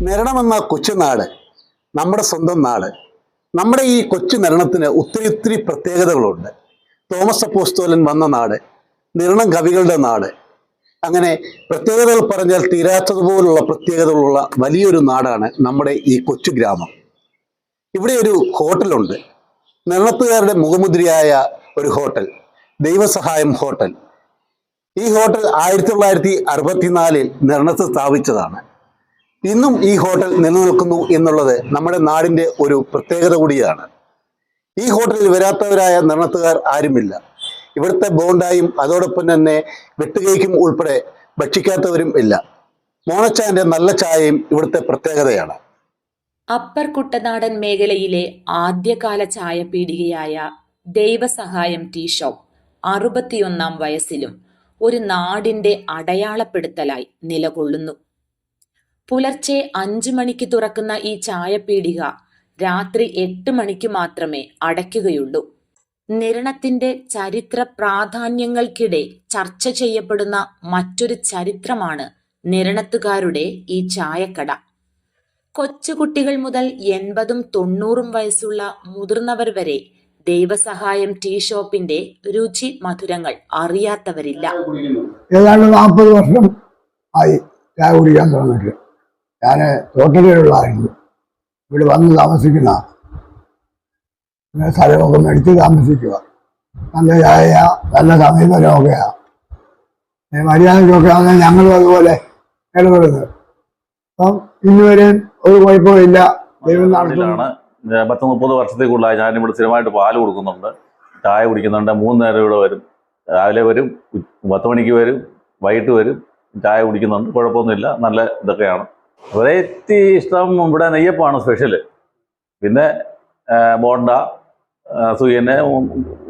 നിരണമെന്ന കൊച്ചുനാട് നമ്മുടെ സ്വന്തം നാട്. നമ്മുടെ ഈ കൊച്ചു നിരണത്തിന് ഒത്തിരി പ്രത്യേകതകളുണ്ട്. തോമസ് അപ്പോസ്തലൻ വന്ന നാട്, നിരണം കവികളുടെ നാട്, അങ്ങനെ പ്രത്യേകതകൾ പറഞ്ഞാൽ തീരാത്തതുപോലുള്ള പ്രത്യേകതകളുള്ള വലിയൊരു നാടാണ് നമ്മുടെ ഈ കൊച്ചു ഗ്രാമം. ഇവിടെ ഒരു ഹോട്ടലുണ്ട്, നിരണത്തുകാരുടെ മുഖമുദ്രയായ ഒരു ഹോട്ടൽ, ദൈവസഹായം ഹോട്ടൽ. ഈ ഹോട്ടൽ 1964 നിരണത്ത് സ്ഥാപിച്ചതാണ്. ഇന്നും ഈ ഹോട്ടൽ നിലനിൽക്കുന്നു എന്നുള്ളത് നമ്മുടെ നാടിൻ്റെ ഒരു പ്രത്യേകത കൂടിയാണ്. ഈ ഹോട്ടലിൽ വരാത്തവരായ നിരണത്തുകാർ ആരുമില്ല. ഇവിടുത്തെ ബോണ്ടായും അതോടൊപ്പം തന്നെ വെട്ടുകേക്കും ഉൾപ്പെടെ ഭക്ഷിക്കാത്തവരും ഇല്ല. മോനച്ചാൻ്റെ നല്ല ചായയും ഇവിടുത്തെ പ്രത്യേകതയാണ്. അപ്പർ കുട്ടനാടൻ മേഖലയിലെ ആദ്യകാല ചായപീടികയായ ദൈവസഹായം ടീ ഷോപ്പ് 61ാം വയസ്സിലും ഒരു നാടിന്റെ അടയാളപ്പെടുത്തലായി നിലകൊള്ളുന്നു. പുലർച്ചെ 5 മണിക്ക് തുറക്കുന്ന ഈ ചായപീടിക രാത്രി 8 മണിക്ക് മാത്രമേ അടയ്ക്കുകയുള്ളൂ. നിരണത്തിന്റെ ചരിത്ര പ്രാധാന്യങ്ങൾക്കിടെ ചർച്ച ചെയ്യപ്പെടുന്ന മറ്റൊരു ചരിത്രമാണ് നിരണത്തുകാരുടെ ഈ ചായക്കട. കൊച്ചുകുട്ടികൾ മുതൽ 80ഉം 90ഉം വയസ്സുള്ള മുതിർന്നവർ വരെ ദൈവസഹായം ടീ ഷോപ്പിന്റെ രുചി മധുരങ്ങൾ അറിയാത്തവരില്ല. ഏതാണ്ട് 40 വർഷം ആയി ചായ കുടിക്കാൻ തുടങ്ങിയിട്ട്. ഞാൻ തോട്ടത്തിലുള്ളതായിരുന്നു, ഇവിടെ വന്ന് താമസിക്കുന്ന സ്ഥലമൊക്കെ മേടിച്ച് താമസിക്കുക. നല്ല ചായ, നല്ല സമീപനമൊക്കെയാണ്. മര്യാദയ്ക്കൊക്കെ ആണ് ഞങ്ങളും അതുപോലെ ഇടപെടുന്നത്. അപ്പം ഇന്നുവരെയും ഒരു കുഴപ്പമില്ല. ദൈവം നാട്ടിലാണ് 10-30 വർഷത്തിൽ കൂടുതലായി ഞാനിവിടെ സ്ഥിരമായിട്ട് പാല് കൊടുക്കുന്നുണ്ട്, ചായ കുടിക്കുന്നുണ്ട്. 3 നേരം ഇവിടെ വരും. രാവിലെ വരും, 10 മണിക്ക് വരും, വൈകിട്ട് വരും, ചായ കുടിക്കുന്നുണ്ട്. കുഴപ്പമൊന്നുമില്ല, നല്ല ഇതൊക്കെയാണ്. വെറൈറ്റി ഇഷ്ടം ഇവിടെ നെയ്യപ്പമാണ് സ്പെഷ്യല്. പിന്നെ ബോണ്ട, സുയന്,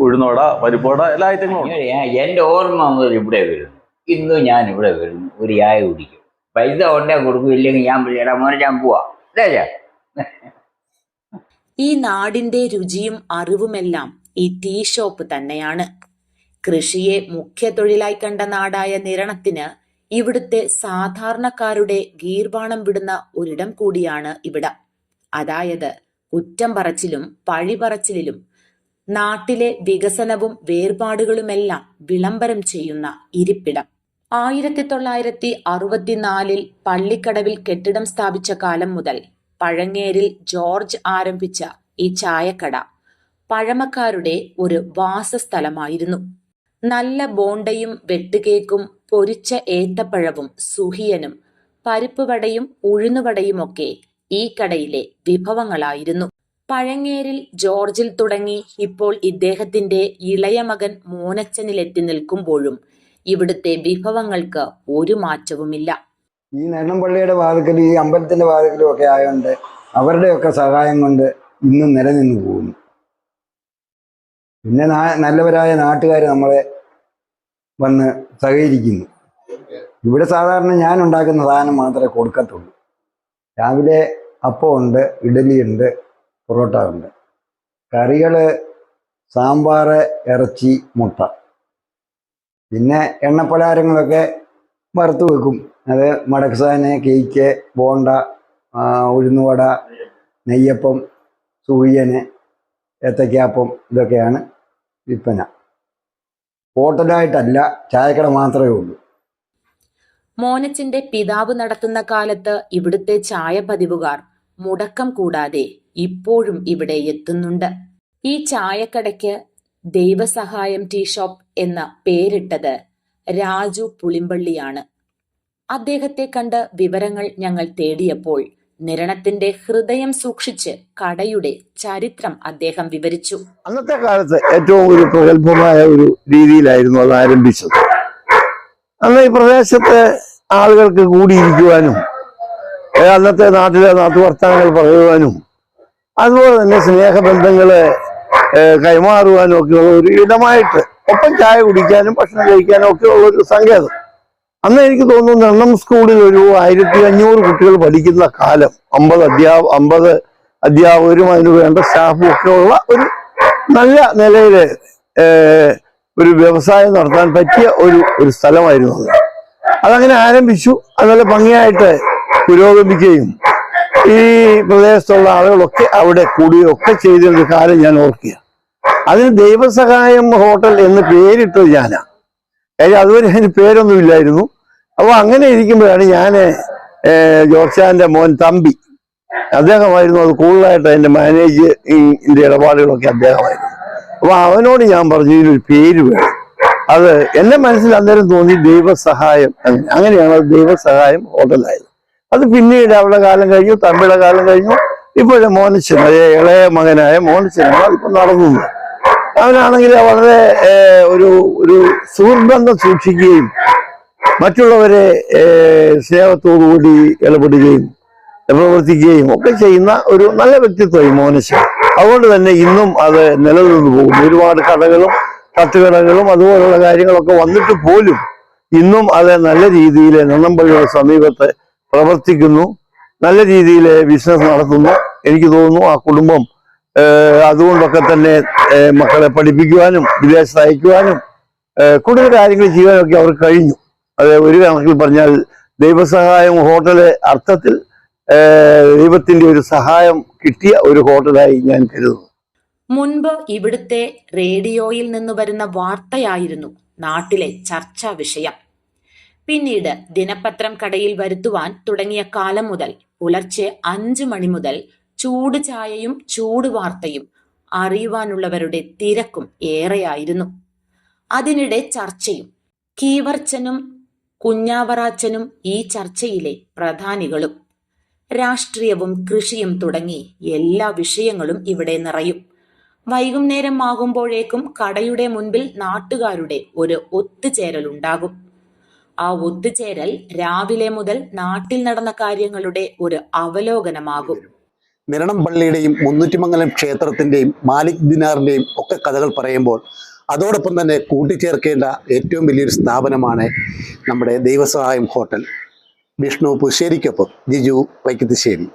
ഉഴുന്നോട, പരിപ്പോട, എല്ലാ ഐറ്റങ്ങളും ഉണ്ട്. എൻ്റെ ഓർമ്മ മുതൽ ഇവിടെ വരുന്നു. ഇന്നും ഞാൻ ഇവിടെ വരുന്നു, ഒരു ചായ കുടിക്കും. പൈസ കൊണ്ടേ കൊടുക്കും, ഇല്ലെങ്കിൽ ഞാൻ വിളിക്കടാ മോനെ ഞാൻ പോവാ. ഈ നാടിന്റെ രുചിയും അറിവുമെല്ലാം ഈ ടീ ഷോപ്പ് തന്നെയാണ്. കൃഷിയെ മുഖ്യ തൊഴിലായി കണ്ട നാടായ നിരണത്തിന് ഇവിടുത്തെ സാധാരണക്കാരുടെ ഗീർവാണം വിടുന്ന ഒരിടം കൂടിയാണ് ഇവിടം. അതായത് കുറ്റം പറച്ചിലും പഴി പറച്ചിലും നാട്ടിലെ വികസനവും വേർപാടുകളുമെല്ലാം വിളംബരം ചെയ്യുന്ന ഇരിപ്പിടം. 1964 പള്ളിക്കടവിൽ കെട്ടിടം സ്ഥാപിച്ച കാലം മുതൽ പഴങ്ങേരിൽ ജോർജ് ആരംഭിച്ച ഈ ചായക്കട പഴമക്കാരുടെ ഒരു വാസസ്ഥലമായിരുന്നു. നല്ല ബോണ്ടയും വെട്ടുകേക്കും പൊരിച്ച ഏത്തപ്പഴവും സുഹിയനും പരിപ്പുവടയും ഉഴുന്നുവടയുമൊക്കെ ഈ കടയിലെ വിഭവങ്ങളായിരുന്നു. പഴങ്ങേരിൽ ജോർജിൽ തുടങ്ങി ഇപ്പോൾ ഇദ്ദേഹത്തിന്റെ ഇളയ മകൻ മോനച്ചനിലെത്തി നിൽക്കുമ്പോഴും ഇവിടുത്തെ വിഭവങ്ങൾക്ക് ഒരു മാറ്റവുമില്ല. ഈ നെടുമ്പള്ളിയുടെ വാതിക്കലും ഈ അമ്പലത്തിന്റെ വാതിക്കലും ഒക്കെ ആയതുകൊണ്ട് അവരുടെയൊക്കെ സഹായം കൊണ്ട് ഇന്നും നിലനിന്ന് പോകുന്നു. പിന്നെ നല്ലവരായ നാട്ടുകാർ നമ്മളെ വന്ന് സഹകരിക്കുന്നു. ഇവിടെ സാധാരണ ഞാൻ ഉണ്ടാക്കുന്ന സാധനം മാത്രമേ കൊടുക്കത്തുള്ളൂ. രാവിലെ അപ്പമുണ്ട്, ഇഡലിയുണ്ട്, പൊറോട്ട ഉണ്ട്. കറികൾ സാമ്പാർ, ഇറച്ചി, മുട്ട. പിന്നെ എണ്ണപ്പലഹാരങ്ങളൊക്കെ വറുത്ത് വെക്കും. അത് മടക്സാന്, കേക്ക്, ബോണ്ട, ഉഴുന്നുവട, നെയ്യപ്പം, സൂയന്, ഏത്തക്കാപ്പം, ഇതൊക്കെയാണ് വിൽപ്പന. ഹോട്ടലായിട്ടല്ല, ചായക്കട മാത്രമേ ഉള്ളൂ. മോനച്ചന്റെ പിതാവ് നടത്തുന്ന കാലത്ത് ഇവിടുത്തെ ചായ പതിവുകാർ മുടക്കം കൂടാതെ ഇപ്പോഴും ഇവിടെ എത്തുന്നുണ്ട്. ഈ ചായക്കടയ്ക്ക് ദൈവസഹായം ടീ ഷോപ്പ് എന്ന പേരിട്ടത് രാജു പുളിമ്പള്ളിയാണ്. അദ്ദേഹത്തെ കണ്ട് വിവരങ്ങൾ ഞങ്ങൾ തേടിയപ്പോൾ നിരണത്തിന്റെ ഹൃദയം സൂക്ഷിച്ച് കടയുടെ ചരിത്രം അദ്ദേഹം വിവരിച്ചു. അന്നത്തെ കാലത്ത് ഏറ്റവും ഒരു പ്രഗത്ഭമായ ഒരു രീതിയിലായിരുന്നു അത് ആരംഭിച്ചത്. അന്ന് ഈ പ്രദേശത്തെ ആളുകൾക്ക് കൂടിയിരിക്കുവാനും അന്നത്തെ നാട്ടിലെ നാട്ടുവർത്തനങ്ങൾ പറയുവാനും അതുപോലെ തന്നെ സ്നേഹബന്ധങ്ങളെ കൈമാറുവാനും ഒക്കെയുള്ള ഒരു ഇടമായിട്ട്, ഒപ്പം ചായ കുടിക്കാനും ഭക്ഷണം കഴിക്കാനും ഒക്കെ ഉള്ള ഒരു സങ്കേതം. അന്ന് എനിക്ക് തോന്നുന്നു നിരണം സ്കൂളിൽ ഒരു 1500 കുട്ടികൾ പഠിക്കുന്ന കാലം, 50 അധ്യാപകരും അതിന് വേണ്ട സ്റ്റാഫും ഒക്കെ ഉള്ള ഒരു നല്ല നിലയിൽ ഒരു വ്യവസായം നടത്താൻ പറ്റിയ ഒരു സ്ഥലമായിരുന്നു അത്. അതങ്ങനെ ആരംഭിച്ചു. അതുപോലെ ഭംഗിയായിട്ട് പുരോഗമിക്കുകയും ഈ പ്രദേശത്തുള്ള ആളുകളൊക്കെ അവിടെ കൂടുകയൊക്കെ ചെയ്തിരുന്ന കാലം ഞാൻ ഓർക്കുക. അതിന് ദൈവസഹായം ഹോട്ടൽ എന്ന് പേരിട്ടത് ഞാനാ. കാര്യം അതുവരെ അതിന് പേരൊന്നുമില്ലായിരുന്നു. അപ്പോൾ അങ്ങനെ ഇരിക്കുമ്പോഴാണ് ഞാൻ ജോർജാന്റെ മോൻ തമ്പി, അദ്ദേഹമായിരുന്നു അത് കൂടുതലായിട്ട് അതിന്റെ മാനേജിന്റെ ഇടപാടുകളൊക്കെ അദ്ദേഹമായിരുന്നു. അപ്പൊ അവനോട് ഞാൻ പറഞ്ഞു ഇതിനൊരു പേര് വേണം. അത് എന്റെ മനസ്സിൽ അന്നേരം തോന്നി ദൈവസഹായം. അങ്ങനെയാണ് അത് ദൈവസഹായം ഹോട്ടലായത്. അത് പിന്നീട് അവളുടെ കാലം കഴിഞ്ഞു, തമ്പിയുടെ കാലം കഴിഞ്ഞു. ഇപ്പോഴും മോനച്ചൻ, ഇളയ മകനായ മോനച്ചനാണ് അതിപ്പോ നടന്നത്. അവനാണെങ്കിൽ വളരെ ഒരു സുഹൃബന്ധം സൂക്ഷിക്കുകയും മറ്റുള്ളവരെ സ്നേഹത്തോടുകൂടി ഇടപെടുകയും പ്രവർത്തിക്കുകയും ഒക്കെ ചെയ്യുന്ന ഒരു നല്ല വ്യക്തിത്വമായി മോനച്ചൻ. അതുകൊണ്ട് തന്നെ ഇന്നും അത് നിലനിന്ന് പോകുന്നു. ഒരുപാട് കടകളും തട്ടുകടകളും അതുപോലുള്ള കാര്യങ്ങളൊക്കെ വന്നിട്ട് പോലും ഇന്നും അത് നല്ല രീതിയിൽ നന്നമ്പള്ളിയുടെ സമീപത്ത് പ്രവർത്തിക്കുന്നു, നല്ല രീതിയിൽ ബിസിനസ് നടത്തുന്നു. എനിക്ക് തോന്നുന്നു ആ കുടുംബം അതുകൊണ്ടൊക്കെ തന്നെ മക്കളെ പഠിപ്പിക്കുവാനും വിദേശത്ത് അയക്കുവാനും കൂടുതൽ കാര്യങ്ങൾ ചെയ്യാനൊക്കെ അവർക്ക് കഴിഞ്ഞു. അത് ഒരു കണക്കിൽ പറഞ്ഞാൽ ദൈവസഹായം ഹോട്ടല് അർത്ഥത്തിൽ ദൈവത്തിന്റെ ഒരു സഹായം കിട്ടിയ ഒരു ഹോട്ടലായി ഞാൻ കരുതുന്നു. മുൻപ് ഇവിടുത്തെ റേഡിയോയിൽ നിന്ന് വരുന്ന വാർത്തയായിരുന്നു നാട്ടിലെ ചർച്ചാ വിഷയം. പിന്നീട് ദിനപത്രം കടയിൽ വരുത്തുവാൻ തുടങ്ങിയ കാലം മുതൽ പുലർച്ചെ 5 മണി മുതൽ ചൂട് ചായയും ചൂട് വാർത്തയും അറിയുവാനുള്ളവരുടെ തിരക്കും ഏറെയായിരുന്നു. അതിനിടെ ചർച്ചയും. കീവർച്ചനും കുഞ്ഞാവറാച്ചനും ഈ ചർച്ചയിലെ പ്രധാനികളും. രാഷ്ട്രീയവും കൃഷിയും തുടങ്ങി എല്ലാ വിഷയങ്ങളും ഇവിടെ നിറയും. വൈകുന്നേരം ആകുമ്പോഴേക്കും കടയുടെ മുൻപിൽ നാട്ടുകാരുടെ ഒരു ഒത്തുചേരലുണ്ടാകും. ആ ഒത്തുചേരൽ രാവിലെ മുതൽ നാട്ടിൽ നടന്ന കാര്യങ്ങളുടെ ഒരു അവലോകനമാകും. നിരണം പള്ളിയുടെയും മുന്നൂറ്റിമംഗലം ക്ഷേത്രത്തിന്റെയും മാലിക് ദിനാറിന്റെയും ഒക്കെ കഥകൾ പറയുമ്പോൾ അതോടൊപ്പം തന്നെ കൂട്ടിച്ചേർക്കേണ്ട ഏറ്റവും വലിയൊരു സ്ഥാപനമാണ് നമ്മുടെ ദൈവസഹായം ഹോട്ടൽ. വിഷ്ണു പുശ്ശേരിക്കൊപ്പം ജിജു വൈക്കത്തിശ്ശേരി.